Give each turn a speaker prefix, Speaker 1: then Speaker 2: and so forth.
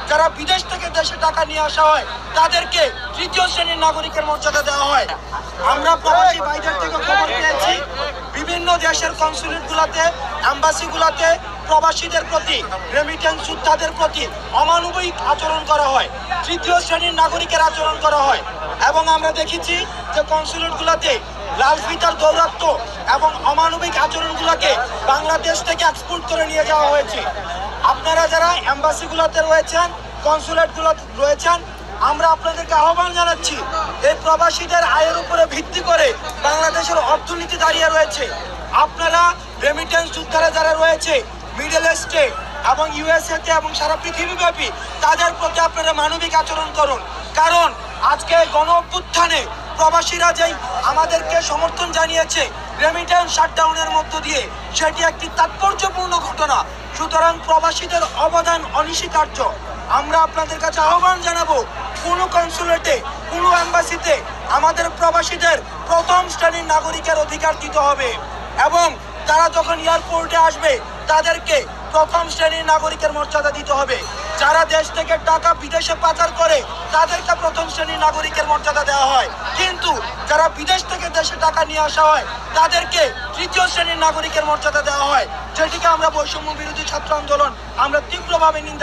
Speaker 1: যারা বিদেশ থেকে দেশে টাকা নিয়ে আসা হয় তাদেরকে তৃতীয় শ্রেণীর নাগরিকের মর্যাদা দেওয়া হয়। আমরা প্রবাসী ভাইদের থেকে খবর পেয়েছি বিভিন্ন দেশের কনসুলেটগুলোতে, অ্যাম্বাসিগুলোতে প্রবাসীদের প্রতি, রেমিটেন্স যোদ্ধাদের প্রতি অমানবিক আচরণ করা হয়, তৃতীয় শ্রেণীর নাগরিকের আচরণ করা হয়। এবং আমরা দেখেছি যে কনসুলেটগুলোতে লাল ফিতার দৌরাত্ম্য এবং অমানবিক আচরণগুলোকে বাংলাদেশ থেকে এক্সপোর্ট করে নিয়ে যাওয়া হয়েছে। আপনারা যারা অ্যাম্বাসিগুলোতে রয়েছেন, কনসুলেটগুলো রয়েছেন, আমরা আপনাদেরকে আহ্বান জানাচ্ছি, এই প্রবাসীদের আয়ের উপরে ভিত্তি করে বাংলাদেশের অর্থনীতি দাঁড়িয়ে রয়েছে। আপনারা রেমিটেন্স যোদ্ধারা যারা রয়েছে মিডল ইস্টে এবং ইউএসএতে এবং সারা পৃথিবীব্যাপী, তাদের প্রতি আপনারা মানবিক আচরণ করুন। কারণ আজকে গণ অভ্যুত্থানে প্রবাসীরা যেই আমাদেরকে সমর্থন জানিয়েছে রেমিটেন্স শাটডাউনের মধ্য দিয়ে, সেটি একটি তাৎপর্যপূর্ণ ঘটনা। সুতরাং প্রবাসীদের অবদান অনস্বীকার্য। আমরা আপনাদের কাছে আহ্বান জানাবো, কোনো কনসুলেটে, কোনো এম্বাসিতে আমাদের প্রবাসীদের প্রথম শ্রেণীর নাগরিকের অধিকার দিতে হবে এবং তারা যখন এয়ারপোর্টে আসবে তাদেরকে প্রথম শ্রেণীর নাগরিকের মর্যাদা দিতে হবে। যারা দেশ থেকে টাকা বিদেশে পাচার করে তাদেরকে প্রথম শ্রেণীর নাগরিকের মর্যাদা দেওয়া হয়, কিন্তু যারা বিদেশ থেকে দেশে টাকা নিয়ে আসা হয় তাদেরকে তৃতীয় শ্রেণীর নাগরিকের মর্যাদা দেওয়া হয়, যেটিকে আমরা বৈষম্য বিরোধী ছাত্র আন্দোলন আমরা তীব্রভাবে নিন্দা